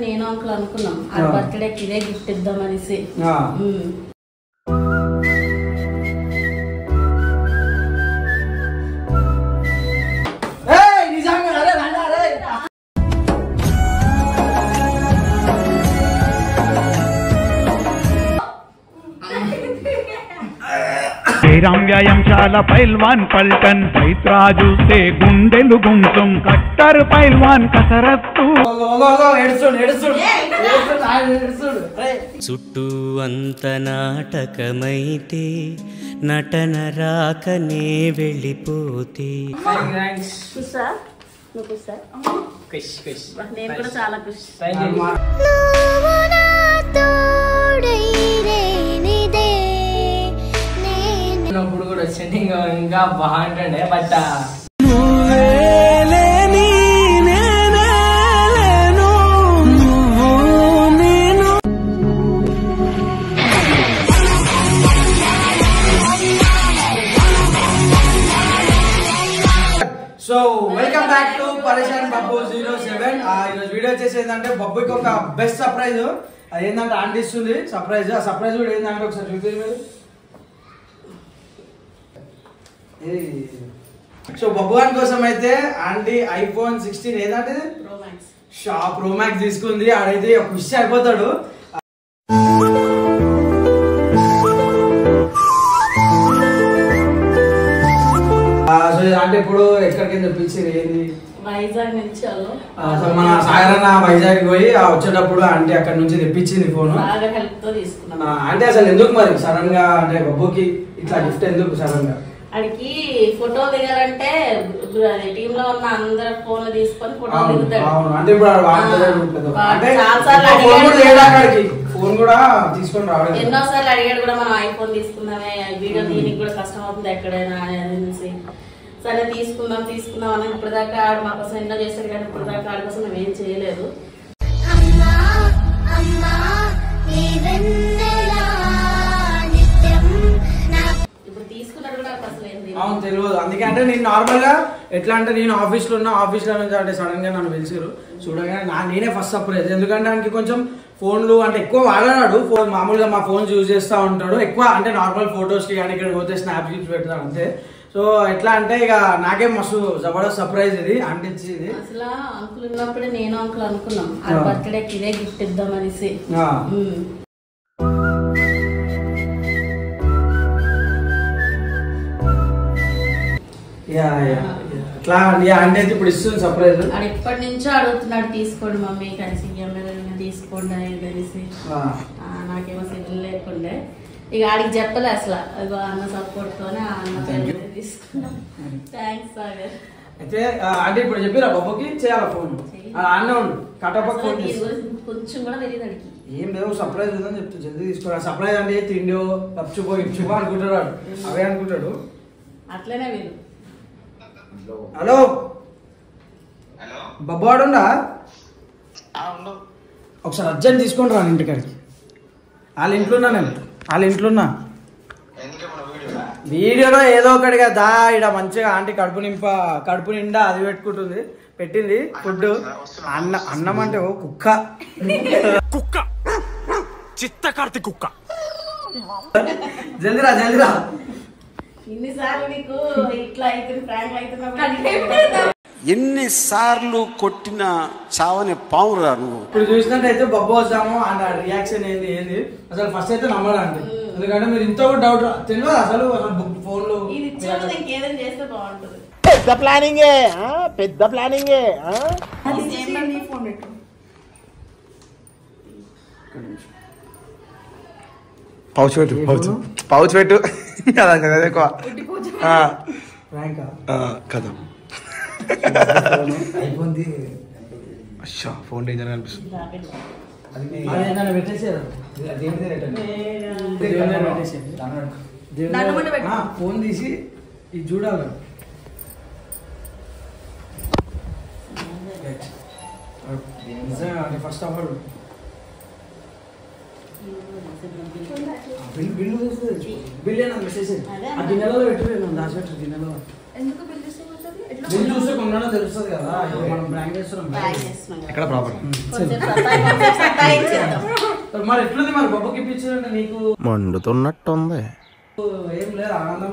నేను అంకుల్ అనుకున్నాం ఆ బర్త్డేకి ఇదే గిఫ్ట్ ఇద్దాం అనేసి. శ్రీరామ్ వ్యాయామశాల పైల్వాన్ పల్టన్ పైత్రాజు से గుండెలు గుంటం కట్టర్ పైల్వాన్ కసరత్తు చుట్టూ అంత నాటకమైతే నటన రాకనే వెళ్ళిపోతే. నేను కూడా చాలా ఖుషి. ఇప్పుడు కూడా వచ్చింది ఇంకా బాగుంటుండే but so welcome back to పరేషాన్ బబ్బు 07. ఈరోజు వీడియో వచ్చేసి ఏంటంటే బబ్బుకి ఒక బెస్ట్ సర్ప్రైజ్. అది ఏంటంటే ఆంటీ ఇస్తుంది సర్ప్రైజ్. ఆ సర్ప్రైజ్ కూడా ఏంటంటే ఒకసారి చూపించారు మీరు. సో బబ్బు గారి కోసం అయితే ఆంటీ iPhone 16 ఏదంటే ప్రో మ్యాక్స్ తీసుకుంది. ఆడైతే ఖుషి అయిపోతాడు. అంటే ఇప్పుడు ఎక్కడికి తెప్పించింది ఏంది? వైజాగ్ నుంచి. అసలు మన సాగరన్న వైజాగ్ పోయి వచ్చేటప్పుడు ఆంటీ అక్కడ నుంచి తెప్పించింది ఫోన్. అంటే అసలు ఎందుకు మరి సడన్ గా అంటే బబ్బుకి ఇట్లా గిఫ్ట్ ఎందుకు సడన్ గా? అడికి ఫోటో దిగాలంటే టీమ్ లో ఉన్న అందరు ఫోన్ తీసుకొని ఫోటో దిగుతాడు. అంటే ఇప్పుడు ఫోన్ కూడా తీసుకొని రావడం ఎన్నోసార్లు అడిగాడు కూడా, మనం ఐఫోన్ తీసుకుందామే, వీడియో దీనికి కూడా కష్టం అవుతుంది ఎక్కడైనా అనేసి. సరే తీసుకుందాం అని ఇప్పుడు దాకా ఆడు మా కోసం ఎన్నో చేశాడు, కానీ ఇప్పుడు దాకా ఆడి కోసం మేము ఏం చేయలేదు. అవును తెలియదు. అందుకంటే నేను నార్మల్ గా ఎట్లా అంటే నేను ఆఫీస్ లో ఉన్నా, ఆఫీస్ లో నుంచి అంటే సడన్ గా నన్ను పిలిచారు. చూడగానే నేనే ఫస్ట్ సర్ప్రైజ్. ఎందుకంటే ఆయనకి కొంచెం ఫోన్లు అంటే ఎక్కువ వాడాడు. ఫోన్ మామూలుగా మా ఫోన్స్ యూజ్ చేస్తూ ఉంటాడు ఎక్కువ. అంటే నార్మల్ ఫొటోస్ కి కానీ ఇక్కడ పోతే స్నాప్ గిఫ్ట్స్ పెడతాడు అంతే. సో ఎట్లా అంటే ఇక నాకే మస్తు జబర్దస్త్ సర్ప్రైజ్ ఇది అంటించింది. అసలు అంకుల్ ఉన్నప్పుడే నేను అంకుల్ అనుకున్నాం ఆ బర్త్డేకి ఇదే గిఫ్ట్ ఇద్దాం అనేసి. అట్లా అంటే ఇప్పుడు ఇస్తుంది సర్ప్రైజ్. ఇప్పటి నుంచో అడుగుతున్నాడు, తీసుకోండి మమ్మీ కలిసి తీసుకోండి అనేసి. నాకేమో సిగ్గులు లేకుండే. ఇక ఆడికి చెప్పలే అసలు. అన్న సపోర్ట్ తోనే అన్న తీసుకున్నాం. థ్యాంక్స్ సాగర్. అయితే అంటే ఇప్పుడు చెప్పిరా బొబ్బకి చేయాలా ఫోన్? అన్న ఉండు కట్టపక్క ఫోన్ కొంచెం కూడా తెలియదు అడిగి. ఏం లేవు సర్ప్రైజ్ ఉందని చెప్తా, జల్దీ తీసుకోరా. సర్ప్రైజ్ అంటే తిండో లప్చుకో ఇచ్చుకో అనుకుంటాడు, అవే అనుకుంటాడు. అట్లనే వీళ్ళు. హలో బొబ్బవాడుండా? ఒకసారి అర్జెంట్ తీసుకొని రా ఇంటికాడికి. వాళ్ళ ఇంట్లో ఉన్నా నేను, వాళ్ళ ఇంట్లో ఉన్నా. వీడియోలో ఏదో ఒకటి కదా ఇక్కడ మంచిగా ఆంటీ కడుపు నిండా అది పెట్టుకుంటుంది, పెట్టింది ఫుడ్. అన్నం అంటే ఓ కుక్క చిత్తకార్తి కుక్క. జల్దిరా ఇన్నిసార్లు నీకు ఇట్లా అయితే ఫ్రాంక్ అవుతున్నా. ఎన్నిసార్లు కొట్టిన చావని పావురా నువ్వు. ఇప్పుడు చూసినట్టయితే బొబ్బ వస్తాము అండ్ రియాక్షన్ ఏంది అసలు ఫస్ట్ అయితే నమ్మడం అంటే. ఎందుకంటే మీరు ఇంత డౌట్ తెలియదు అసలు ఫోన్ లో ఇంకేదైనా చేస్తే బాగుంటుంది. పెద్ద ప్లానింగే పెద్ద ప్లానింగే. పౌచ్ పెట్టు కదా. ఫోన్ డేంజర్ అనిపిస్తుంది. ఫోన్ తీసి ఇది చూడాలి. ఫస్ట్ అవ్వడు బిల్ మెసేజ్ ఆ గిన్నెలో పెట్టు, దాచిపెట్టు గిన్నెలో. నేను చూస్తే కొన్నానో తెలుస్తుంది కదా ఇప్పుడు మనం బ్రాండ్ చేస్తున్నాం ఎక్కడ ప్రాపర్ మరి ఎట్లుంది మరి బొబ్బకి ఇప్పించారంటే నీకు మండుతున్నట్టుంది ఏం లేదు ఆనందం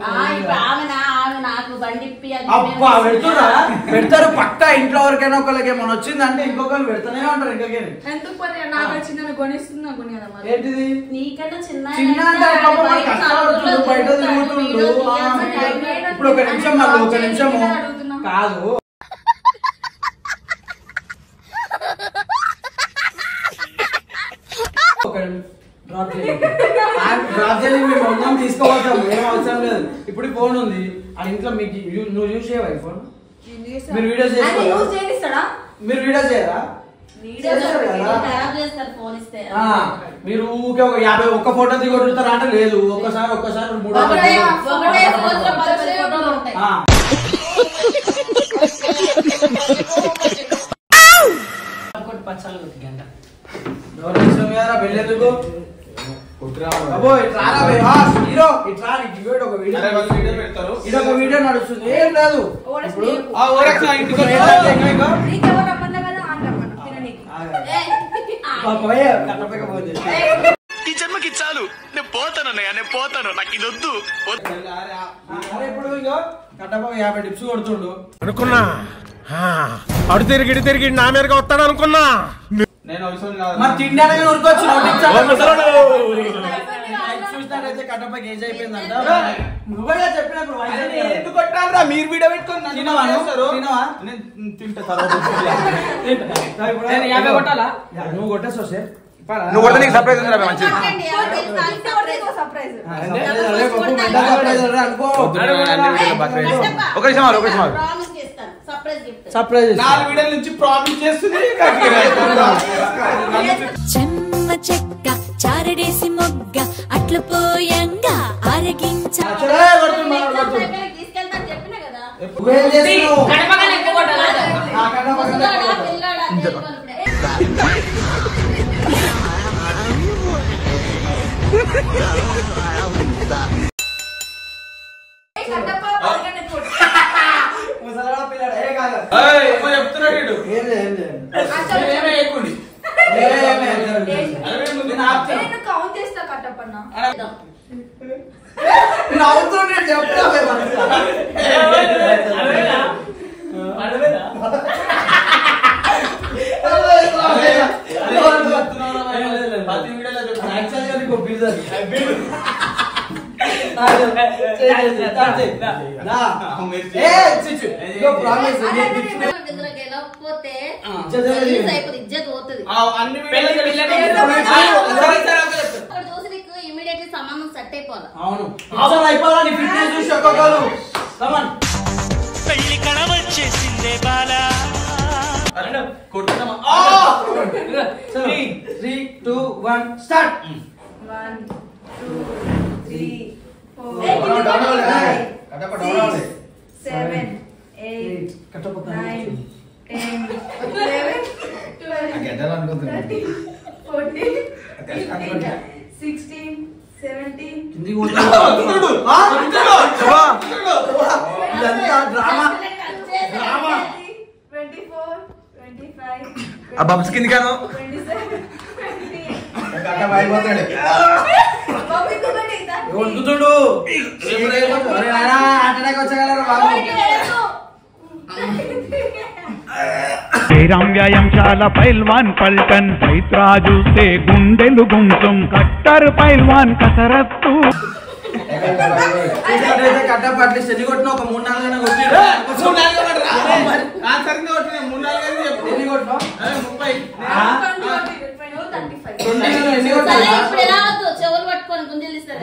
అబ్బా పెడతారు పక్క ఇంట్లో ఎవరికైనా ఒకరికి ఏమైనా వచ్చిందంటే ఇంకొకరు పెడతానే ఉంటారు ఇంకొకరి ఏంటిది చిన్న అంటే బయట తిరుగుతుండు ఇప్పుడు ఒక నిమిషం మళ్ళీ ఒక నిమిషము కాదు డ్రాప్ చేయాలి మేము మొత్తం తీసుకోవద్దాం ఏం అవసరం లేదు ఇప్పుడు ఫోన్ ఉంది ఆ ఇంట్లో మీకు నువ్వు యూజ్ చేయవా ఈ ఫోన్ మీరు వీడియో చేసుకోరా మీరు వీడియో చేయరా మీరు ఊకే ఒక 50 ఒక్క ఫోటో దిగొడుతారా అంటే లేదు ఒక్కసారి 3 వెళ్ళేందుకు ఇదొక వీడియో నడుస్తుంది ఏం లేదు ఈ జన్మకి చాలు నేను పోతానన్నయ్య నేను పోతాను నాకు ఇది వద్దు ఇప్పుడు ఇగో కట్టప 50 టిప్స్ కొడుతుండు అనుకున్నా అడు తిరిగి నా మీదగా వస్తాడు అనుకున్నా మరి తిండానికి ఉరుకొచ్చు చూసినట్టయితే కట్టపకి ఏజ్ అయిపోయిందంట నువ్వే చెప్పినప్పుడు ఎందుకు కొట్టారా మీరు వీడియో పెట్టుకుని కొట్టాలా నువ్వు కొట్టేసి వస్తే నువ్వు కొడితే నీకు సర్ప్రైజ్ ఉంది మంచిది ఒక నిమిషం సర్ప్రైజ్ 4 వీడియోల నుంచి ప్రామిస్ చేస్తుంది చెమ్మ చెక్క చారడేసి మొగ్గ అట్ల పోయంగా ఆరగించా సంబంధం సెట్ అయిపోవాలి పెళ్లి కళ వచ్చేసిందే బాలా కొడుతున్నామా 3 2 1 స్టార్ట్ 1 2 3 4 7 8 9 10 11 12 14 16 17 బబ్స్ కింది కాను శ్రీరామ్ వ్యాయామశాల పైల్వాన్ పల్టన్ పైత్రాజు से గుండెలు గుంసం కట్టర్ పైల్వాన్ కసరత్తు కట్టపట్లి శని కొట్టిన ఒక 3-4 కొట్టిన చెవులు పట్టుకొని గుంజలు ఇస్తారు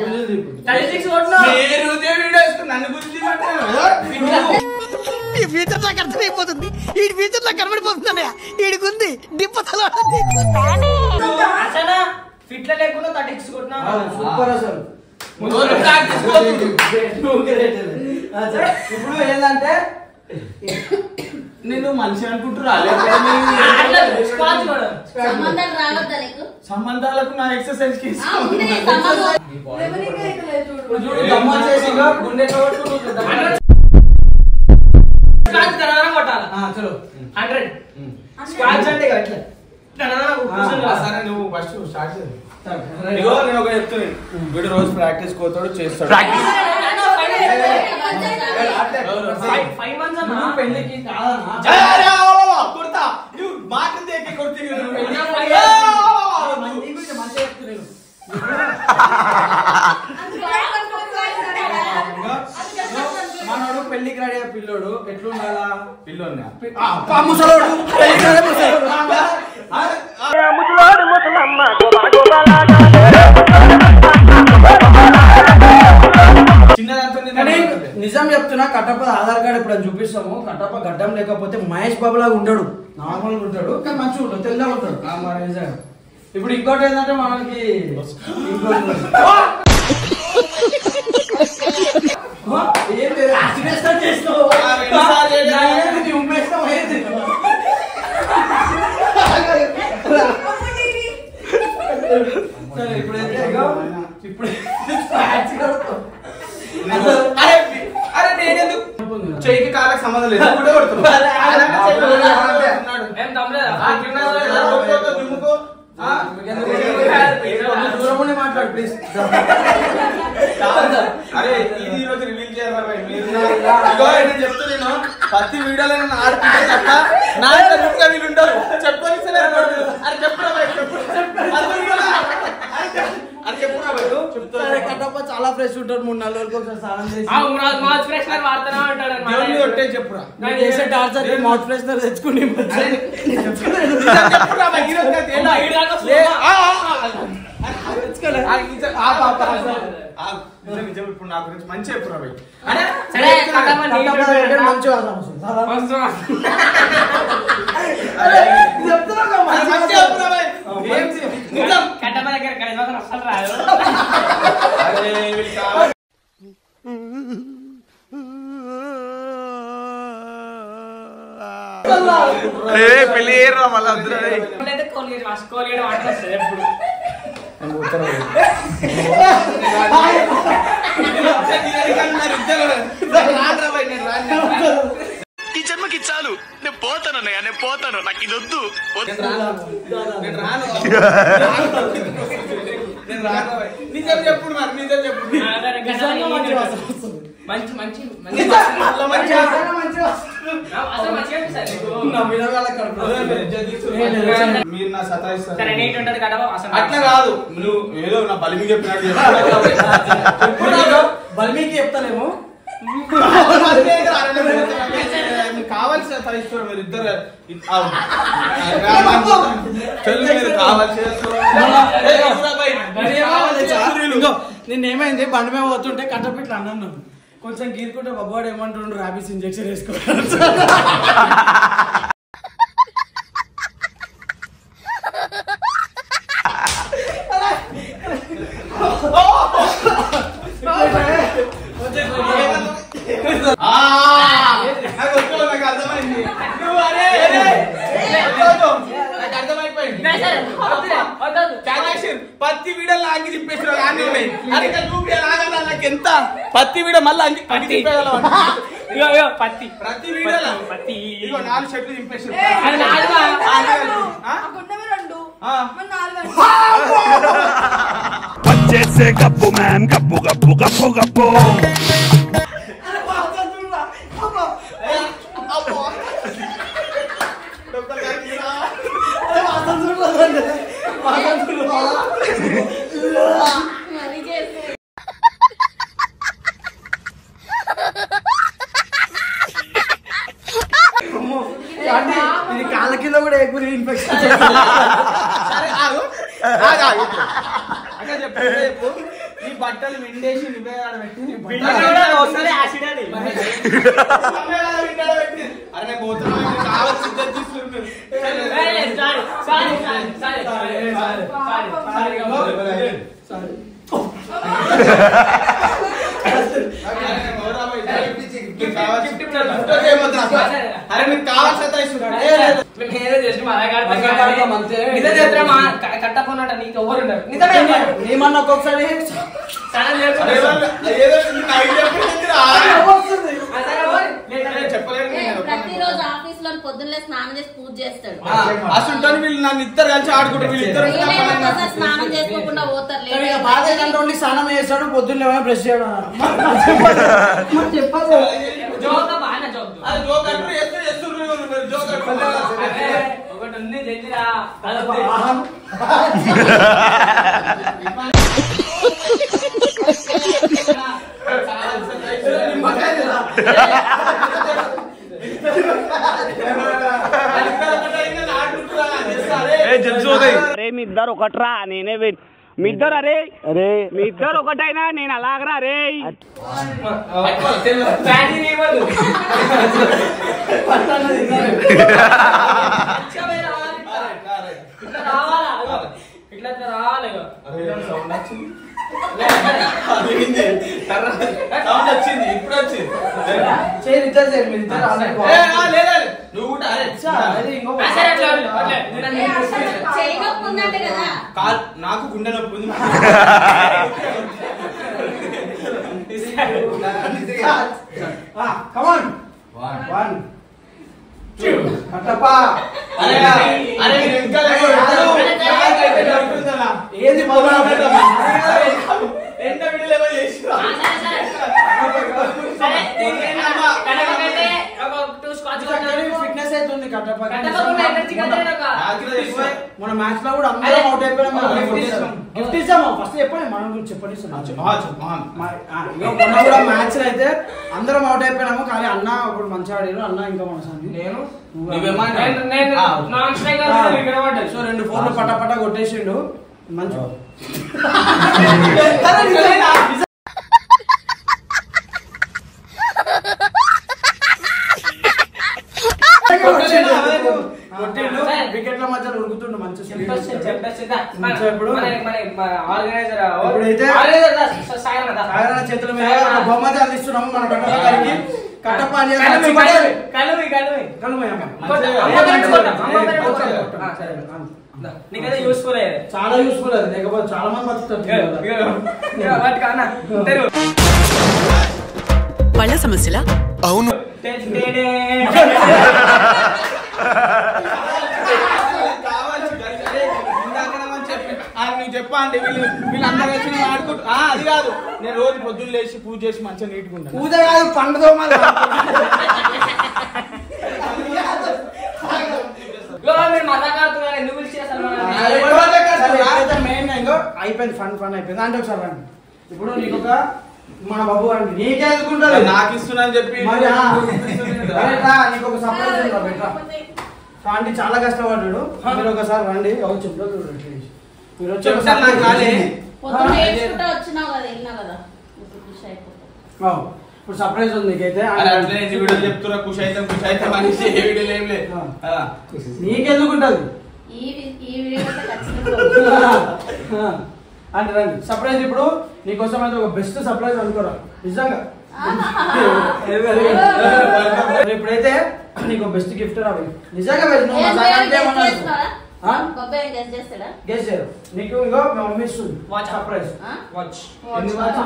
ఈ ఫ్యూచర్ నాకు అర్థమైపోతుంది ఈ ఫ్యూచర్ నాకు కనబడిపోతుంది ఈడికుంది దిప్పతలో ఫిట్ల లేకుండా 36 కొట్టినా సూపర్ అసలు ఇప్పుడు ఏంటంటే నేను మనిషి అనుకుంటున్నా సంబంధాలకు నా ఎక్సర్సైజ్ చలో 100 స్క్వాట్స్ అంటే అట్లా సరే నువ్వు ఫస్ట్ స్టార్ట్ చేయి. ఇగో నేను ఒక చెప్తున్నాను, వీడు రోజు ప్రాక్టీస్ కోతాడు చేస్తాడు. 5 months అన్న పెళ్ళికి కొడతా నువ్వు మాట దేకి కొడుతుంది. మనోడు పెళ్లికి రెడీ అయ్యే పిల్లోడు ఎట్లుండాలా? పిల్లోడు ముసలోడు నిజం చెప్తున్నా, కట్టప్ప ఆధార్ కార్డు ఇప్పుడు చూపిస్తాము. కట్టప్ప గడ్డం లేకపోతే మహేష్ బాబు లాగా ఉంటాడు, నార్మల్ గా ఉంటాడు, కానీ మంచిగా ఉంటాడు, తెల్లగా ఉంటాడు. ఇప్పుడు ఇంకోటి ఏంటంటే మనకి చెయ్యికి కాళ్ళకి సంబంధం లేదు, మాట్లాడు ప్లీజ్. అరే ఇది ఈరోజు రివీల్ చేయాలి. నేను చెప్తున్నా, ప్రతి వీడియోలో నేను ఆడుకుంటే తప్ప నా వీళ్ళు ఉంటారు. చెప్పని కట్టప్ప చాలా ఫ్రెష్ ఉంటాడు. 3-4 రోజులకు ఒకసారి స్నానం చేసి చెప్పురా చేసే టార్చర్ మౌత్ ఫ్రెషనర్ తెచ్చుకుని ఇప్పుడు నా గురించి మంచి చెప్పురా భయ్. పెళ్లి మళ్ళీ అందరూ ఈ జన్మకి చాలు, నేను పోతానన్నయ్య, నేను పోతాను, నాకు ఇది వద్దు. నిజం చెప్పు మరి, నిజం చెప్పు. మీరు నా సతాయిస్తారు అట్లా కాదు. నువ్వు ఏదో నా బలిమి చెప్పినట్టు బలిమికి చెప్తానేమో కావాల్సిన సతాయిస్తారు మీరు ఇద్దరు. నిన్నేమైంది? బండి మీద పోతుంటే కట్టపిట్లు అన్నాను, కొంచెం గీరుకుంటే బాబాడు ఏమంటుండ్రు, ర్యాబిస్ ఇంజెక్షన్ వేసుకోవాలి. పత్తి వీడియో లాగి తిప్పేసిన ఎంత పత్తి వీడియో మళ్ళీ ప్రతి వీడియోలో 4 షర్ట్లు తిప్పేసిన. వచ్చేసే గప్పు మ్యాన్, గప్పు గప్పు గప్పు గప్పు. ఇది కాళ్ళ కింద కూడా ఎక్కువ ఇన్ఫెక్షన్. చెప్పు ఈ బట్టలు విండేసి పెట్టి అరే అరే నీకు కావాల్సిన కట్టపోనట నీకు ఎవరు ఏమన్నా ఒక్కొక్కసారి ప్రతిరోజు ఆఫీస్ లో చేసుకొని పొద్దున్నే స్నానం చేసి పూజ చేస్తాడు. అసలు వీళ్ళు నన్ను ఇద్దరు కలిసి ఆడుకుంటారు. స్నానం చేసుకోకుండా పోతారు. ఓన్లీ స్నానం చేస్తాడు, పొద్దున్నే బ్రష్ చేయడం. ఒకటి ఉంది జల్దిరా. అరే మీ ఇద్దరు ఒకట్రా, నేనే మీ ఇద్దరు. అరే అరే మీ ఇద్దరు ఒకటైనా నేను అలాగరా. రే ఇప్పుడు వచ్చింది. నాకు గుండె నొప్పి ఉంది. ఏది ఫిట్నెస్ అవుతుంది. మన మ్యాచ్ లో కూడా అందరం అవుట్ అయిపోయినాం. గిఫ్ట్ ఇస్తాము. ఫస్ట్ చెప్పండి, మనం చెప్పండి. మొన్న కూడా మ్యాచ్ అయితే అందరం అవుట్ అయిపోయినాము, కానీ అన్న ఇప్పుడు మంచిగా ఆడారు. అన్న ఇంకా మన నేను సో 2 ఫోన్లు పటా కొట్టేసిండు. మంచి వికెట్ల మధ్య ఉరుకుతుండు. మంచి చేతుల మీద బహుమతి అందిస్తున్నాము మన కట్టప్ప గారికి. కట్టప్ప చాలా యూస్ఫుల్ అది, లేకపోతే చాలా మంది బతుకుతారు. పళ్ళ సమస్యల అవును. చెప్పండి వీళ్ళందరూ కలిసి ఆడుకుంటూ. అది కాదు, నేను రోజు పొద్దున్న లేచి పూజ చేసి మంచిగా నీట్గా ఉంటాను. పూజ కాదు, పండుగ అయిపోయింది. ఫన్ అయిపోయింది అంటే ఒకసారి రండి. ఇప్పుడు నీకు ఒక మన బాబు అండి నీకే ఎదుర్కొంటుంది. నాకు ఇస్తున్నా అని చెప్పి నీకు ఒక సర్ప్రైజ్ బెట్రా. ఆంటీ చాలా కష్టపడ్డాడు. మీరు ఒకసారి రండి. మీరు ఇప్పుడు సర్ప్రైజ్ ఉంది నీకైతే. చెప్తున్నా ఖుషి అయితే నీకెందుకుంటది అంటే రండి. సర్ప్రైజ్ ఇప్పుడు నీకోసం అయితే ఒక బెస్ట్ సర్ప్రైజ్ అనుకోరా నిజంగా. ఇప్పుడైతే నీకు బెస్ట్ గిఫ్ట్ రావి నిజంగా. గెస్ చేయరు నీకు. ఇంకో మా మమ్మీ ఇస్తుంది సర్ప్రైజ్ వాచ్. 30,000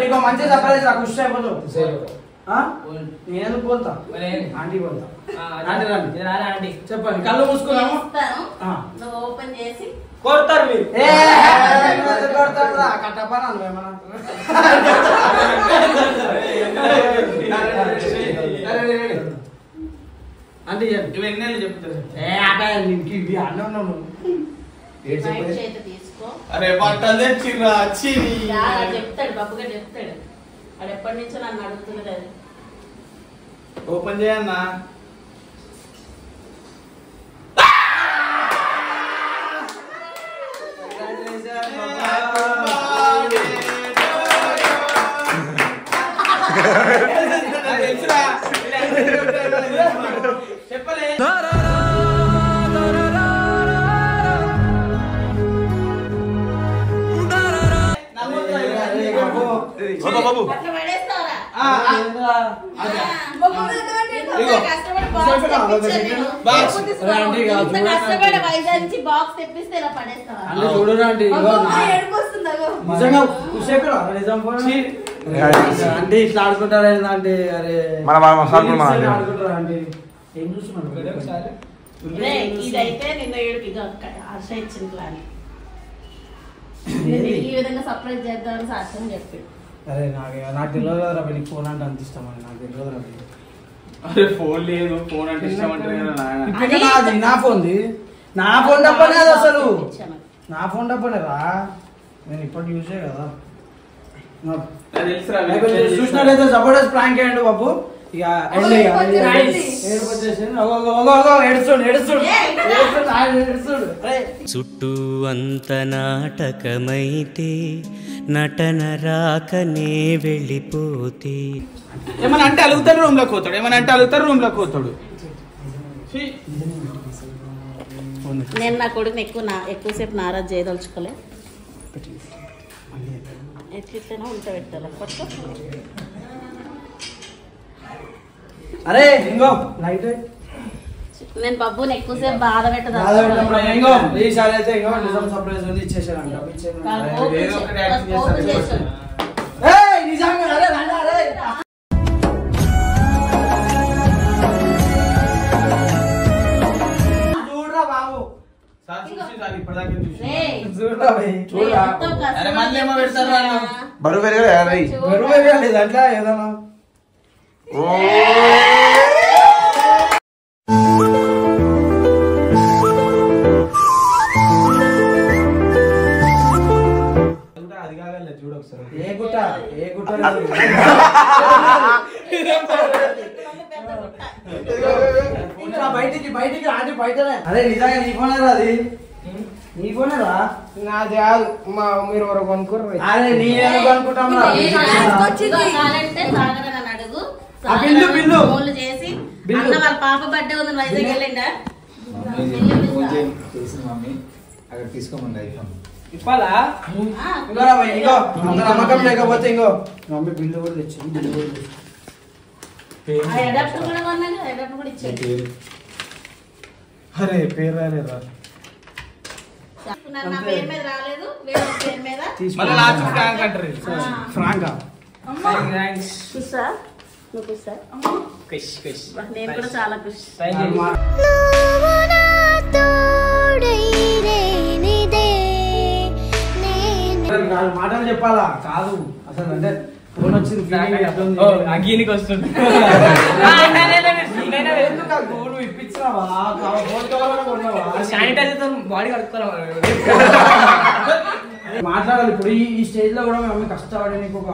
నీకు మంచి సర్ప్రైజ్ నాకు ఖుషి అయిపోతావు. నేనెందుకు పోతా, ఆంటీ పోతా. ఆంటీ చెప్పండి. కళ్ళు మూసుకున్నాము, ఓపెన్ చేసి కొడతారు మీరు. కట్టపా అంటే ఇవన్నీ చెప్తారు. అరే బట్టలు తెచ్చిర్రా. చెప్తాడు బాబుగా చెప్తాడు. అది ఎప్పటి నుంచో నన్ను అడుగుతుంది కదా. ఓపెన్ చేయన్నా. చెప్పలే బాబు బాక్స్ తెప్పిస్తే ఇలా పడేస్తావా? చూడరా నిజంగా అంటే ఇట్లా ఆడుకుంటారా అంటే అరే ఆడుకుంటారా అంటే ఏం చూస్తున్నాడు ఇదైతే నిన్న హర్ష ఇచ్చిన ప్లాన్ ఈ విధంగా సర్ప్రైజ్ చేద్దామని సాధ్యం చెప్పాడు. అరే నాకు తెలియదు కదా నీకు ఫోన్ అంటే అంత ఇష్టం అని నాకు తెలియదు రా. అరే ఫోన్ లేదు, ఫోన్ అంటే ఇష్టం అంటే నా ఫోన్ డబ్బనే అది అసలు నా ఫోన్ డబ్బనే రా. నేను ఇప్పటి యూజే కదా చూసినట్లయితే జబర్దస్త్ ప్రాంక్ అయ్యండి బాబు. ఇక చుట్టూ అంత నాటకమైతే నటన రాకనే వెళ్ళిపోతే ఏమన్నా అంటే అలుగుతాడు రూమ్ లోకి పోతాడు, ఏమన్నా అంటే అలుగుతాడు రూమ్ లోకి పోతాడు. నేను నా కొడుకుని ఎక్కువసేపు నారాజ్ చేయదలుచుకోలే. ఎట్లయినా ఉంటా పెట్టాలి. అరే ఇంకో లైట్ నేను బబ్బుని ఎక్కువసేపు బాధ పెట్టదలుచుకోలే. ఈసారి అయితే ఇంకో నిజం సర్ప్రైజ్ ఉంది ఇచ్చేసారంట. నిజంగా చూడరా బాబు బరువు పెరగలేదు అట్లా ఏదన్నా బయటికి రాజు బయటనే. అరే నిజంగా నీ ఫోనే రా అది, నీ ఫోనే రా. నాది కాదు, మా మీరు ఎవరో కొనుక్కోరు. అరే నేను అనుకుంటాం చేసి అన్న వాళ్ళ పాప బర్త్డే ఉంది వైజాగ్ వెళ్ళిండా అక్కడ తీసుకోమండి ఐఫోన్ ఇవ్వాలా. ఇంకో నమ్మకం లేకపోతే ఇంకో మమ్మీ బిల్లు కూడా తెచ్చింది. అరే పేరు రాలేదా ఫ్రాంకా నేను కూడా చాలా ఖుషి. మాటలు చెప్పాలా కాదు అసలు అంటే ఫోన్ వచ్చింది అగీనికి వస్తుంది. శానిటైజర్ బాడీ కడుక్కోవాలి. మాట్లాడాలి ఇప్పుడు ఈ స్టేజ్ లో కూడా మేము కష్టపడి నీకు ఒక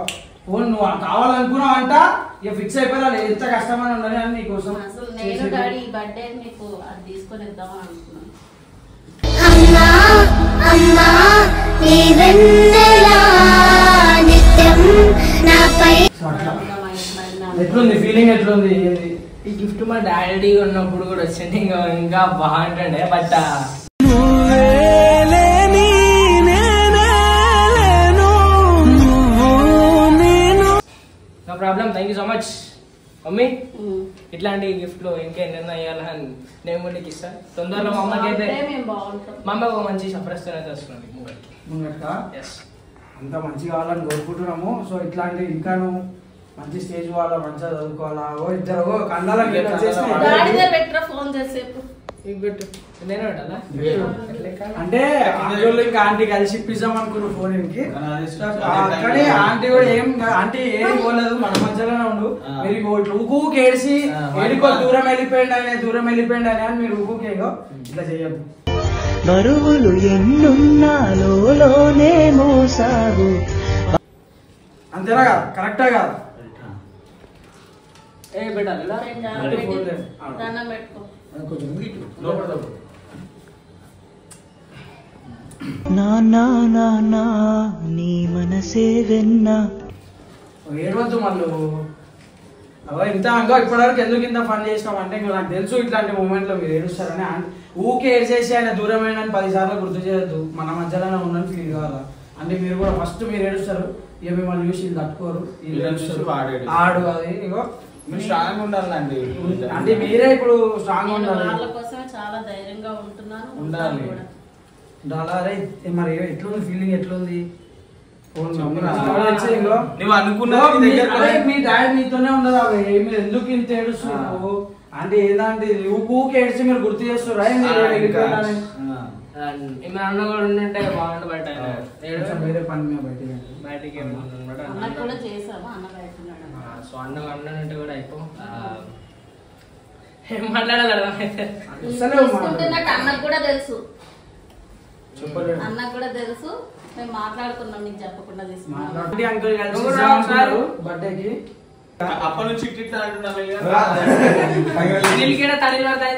ఫోన్ నువ్వు కావాలనుకున్నావు అంట ఇక ఫిక్స్ అయిపోయినా ఎంత కష్టమని ఉండాలి అని నీకోసం. అసలు నేను డాడీ ఈ బర్త్డే నీకు అది తీసుకొని ఇద్దామని అనుకున్నాను. ఎట్లుంది ఫీలింగ్ ఎట్లుంది? ఈ గిఫ్ట్ మా డాడీ ఉన్నప్పుడు కూడా వచ్చింది, ఇంకా బాగుంటుండే. But no problem. Thank you so much mummy. ఇట్లాంటి గిఫ్ట్ లో ఇంకేమైనా ఇవ్వాలని నేను కూడా నీకు ఇస్తాను తొందరలో. మా అమ్మకి అయితే మా అమ్మ ఒక మంచి సర్ప్రైజ్ అయితే వస్తున్నాను ముంగట్గా. అంత మంచిగా కావాలని కోరుకుంటున్నాము. సో ఇట్లాంటి ఇంకా నువ్వు మంచి స్టేజ్ వాళ్ళ మంచిగా చదువుకోవాలా. ఇద్దరు కండాలకి ఫోన్ చేసేపు అంటే ఆంటీ ఇంకా ఆంటీ కలిసి ఇప్పిద్దాం అనుకున్నాను ఫోన్ కి. కానీ ఆంటీ కూడా ఆంటీ ఏం పోలేదు, మన మధ్యలోనే ఉండు. మీరు ఊకు ఏడిసి ఏడుకో దూరం వెళ్ళిపోయింది అని మీరు ఊకుకేగో ఇట్లా చెయ్యద్దు. బరువులు ఎన్నున్నాలోనే మోసాగు. అంతేనా కాదు? కరెక్టా కాదు? నా నీ మనసే వెన్నా ఏడవద్దు మళ్ళీ. ఇంత అంగో ఇప్పటివరకు ఎందుకు ఇంత ఫన్ చేసినాం అంటే నాకు తెలుసు ఇట్లాంటి మూమెంట్ లో మీరు ఏడుస్తారని. ఊకే ఏడ్చేసి ఆయన దూరమైన 10 సార్లు గుర్తు చేయొద్దు. మన మధ్యలోనే ఉన్నది ఫీల్ కావాలా అంటే మీరు కూడా ఫస్ట్ మీరు ఏడుస్తారు, ఇక మిమ్మల్ని చూసి వీళ్ళు తట్టుకోరు, ఆడు అది ఇగో స్ట్రాంగ్ ఉండాలండి. అంటే మీరే ఇప్పుడు స్ట్రాంగ్ ఉండాలి. వాళ్ళ కోసమే చాలా ధైర్యంగా ఉంటున్నాను. ఉండాలి. మరి ఎట్లుంది ఫీలింగ్? ఎట్లుంది నువ్వు అనుకున్నా మీ డాడీ మీతోనే ఉండదు అవి మీరు ఎందుకు ఇంత ఏడుస్తున్నావు అంటే ఏదంటే ఊకు ఏడిచి మీరు గుర్తు చేస్తురా అన్న కూడా ఉంటే బాగుండు బయట వేరే పని మీద బయటికి సో అన్న ఉంటే కూడా అయిపో ఏం మాట్లాడాలి అర్థమైతే అన్నకు కూడా తెలుసు అన్నకు కూడా తెలుసు మేము మాట్లాడుకున్నాం నీకు చెప్పకుండా బర్త్డేకి అప్పటి నుంచి ఇట్లా అంటున్నాను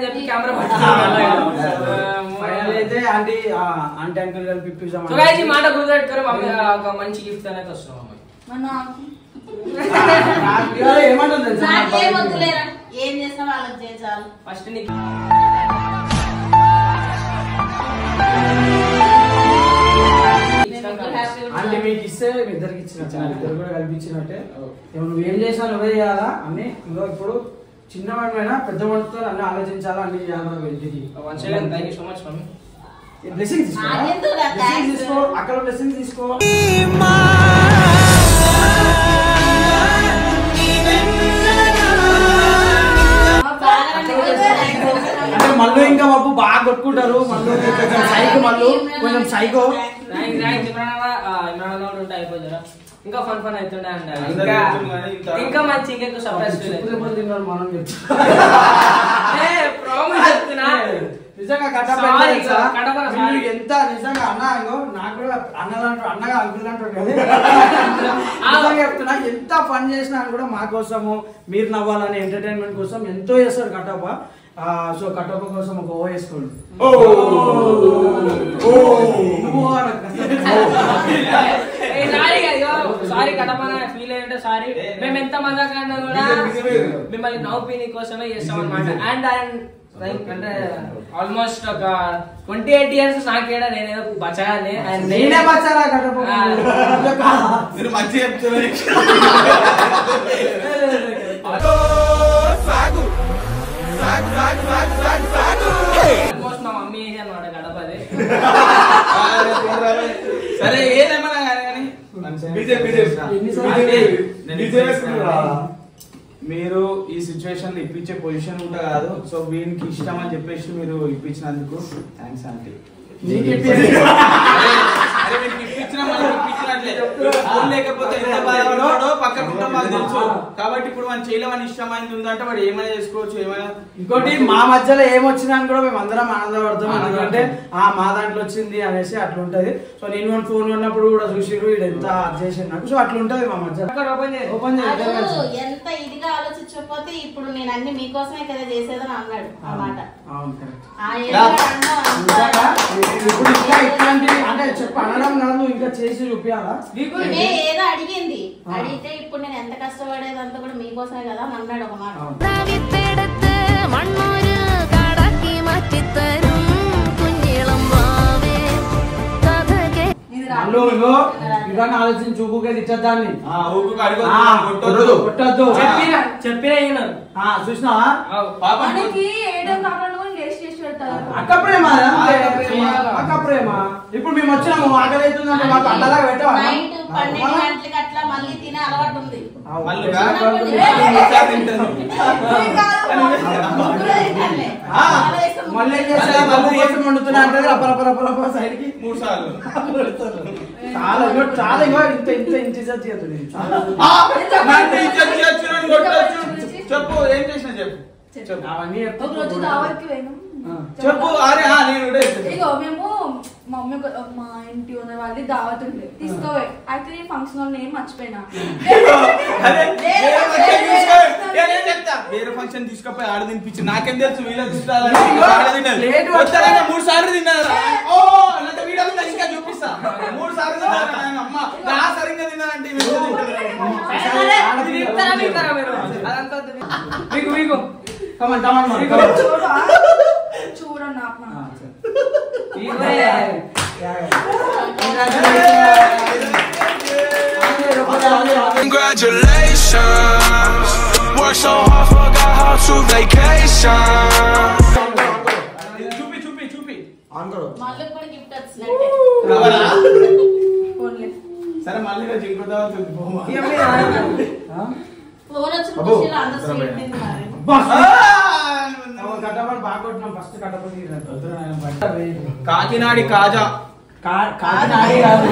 చెప్పి కెమెరా అయితే ఆంటీ అంకుల్ కలిపి ఇప్పిస్తాం మాట గుర్తుపెట్టుకొని ఒక మంచి గిఫ్ట్ అనేది వస్తున్నాం ఏం చేస్తాం వాళ్ళకి చేయాలి ఫస్ట్ అంటే మీకు ఇస్తే మీ ఇద్దరికి ఇచ్చినట్టు ఇద్దరు కూడా కల్పించినట్టే నువ్వు ఏం చేసావు నువ్వే చేయాలా అన్ని ఇంకో ఇప్పుడు చిన్నవాడిమైనా పెద్ద వాడితో అన్ని ఆలోచించాలా అన్ని చేయాలి బ్లెస్సింగ్ తీసుకో అక్కడ బ్లెస్సింగ్ తీసుకో అంటే మళ్ళీ ఇంకా బాబు బాగా కొట్టుకుంటారు మళ్ళీ కొంచెం సైకో ఇంకా ఫన్ అవుతుండే అంట ఇంకా మంచి ఇంకెక్కువ సర్ప్రైజ్ మనం నిజంగా ఎంత నిజంగా అన్న నాకు కూడా అన్నగా అంకుల్ అంటాడు చెప్తున్నా ఎంత పని చేసినా కూడా మా కోసము మీరు నవ్వాలని ఎంటర్టైన్మెంట్ కోసం ఎంతో చేస్తాడు కట్టప్ప సో కట్టప్ప కోసం ఒక ఓ వేసుకోండి సారీ కట్టప్ప ఫీల్ అయ్యంటే సారీ మేము ఎంత మంది కన్నా కూడా మిమ్మల్ని నవ్వుపీని కోసమే చేస్తాం అనమాట అండ్ అంటే ఆల్మోస్ట్ ఒక 28 years నాకేడా నేనేదో బచాలి నేనే బచాలా కట్టప్ప మీరు మంచి చెప్తున్నారు ఆల్మోస్ట్ మా మమ్మీ అనమాట గడపది సరే ఏదేమన్నా కానీ మీరు ఈ సిచ్యువేషన్ లో ఇప్పించే పొజిషన్ కూడా కాదు సో వీనికి ఇష్టం అని చెప్పేసి మీరు ఇప్పించినందుకు థ్యాంక్స్ ఆంటీ లేకపోతే పక్క కుటుంబాలు తెలుసు కాబట్టి ఇప్పుడు మన చేయలేమని ఇష్టమైంది ఉందంటే వాడు ఏమైనా చేసుకోవచ్చు ఏమైనా ఇంకోటి మా మధ్యలో ఏమొచ్చినా కూడా మేము అందరం ఆనందపడతాం ఎందుకంటే మా దాంట్లో వచ్చింది అనేసి అట్లా ఉంటది సో నేను ఫోన్ ఉన్నప్పుడు కూడా చూసిరు వీడు ఎంత చేసి నాకు సో అట్లా ఉంటది మా మధ్యలో ఓపెన్ ఎంత ఇదిగా ఆలోచించకపోతే ఇప్పుడు నేను అన్ని మీకోసమే కదా చేసేదని అన్నాడు అన్నమాట ఇప్పుడు ఇంకా ఇట్లాంటి అంటే చెప్పు అనడం కాదు ఇంకా చేసి చూపించాలా ఏదో అడిగింది అడిగితే ఇప్పుడు నేను ఎంత కష్టపడేదంతా కూడా మీకోసమే కదా అని అన్నాడు ఒక మాట ఇవన్నీ ఆలోచించి చూపుకే ఇచ్చదాన్ని చెప్పిన చూసినావా అక్క ప్రేమ అక్క ప్రేమ ఇప్పుడు మేము వచ్చినాము ఆకలి అవుతుందంటే మాకు అడ్డలాగా పెట్టావా 12 గంటలకి అట్లా మళ్ళీ తినే అలవాటు ఉంది మళ్ళీ వండుతున్నా అంటే రపరపరపరప సైడ్ కి 3 సార్లు చాలా చాలా ఇంత ఇంత ఇంత చెప్పు ఏం చేసినా చెప్పు అవన్నీ చెప్పు అరే నేను మేము మా మమ్మీ మా ఇంటి ఉన్న వాళ్ళది దావత్ ఉండే తీసుకోవే అయితే నేను ఫంక్షన్ హాల్ నేను మర్చిపోయినా వేరే ఫంక్షన్ తీసుకపోయి ఆడ తినిపించి నాకేం తెలుసు వీళ్ళ 3 సార్లు తిన్నారు వీడియో ఇంకా చూపిస్తా 3 సార్లు అమ్మ నా సరిగ్గా తిన్నానంటే చూడన్నా Congratulations, worked so hard, forgot how to vacation. మళ్ళీ కూడా గిఫ్ట్ వచ్చినట్టే సరే మళ్ళీ ఇంకోదా ఫోన్ వచ్చిన ఖుషీలో అందరూ స్వీట్ తిన్నారు. కట్టపడి బాగా కొట్టినాం ఫస్ట్ కట్టపడి కాకినాడి కాజా కాకినాడి కాదు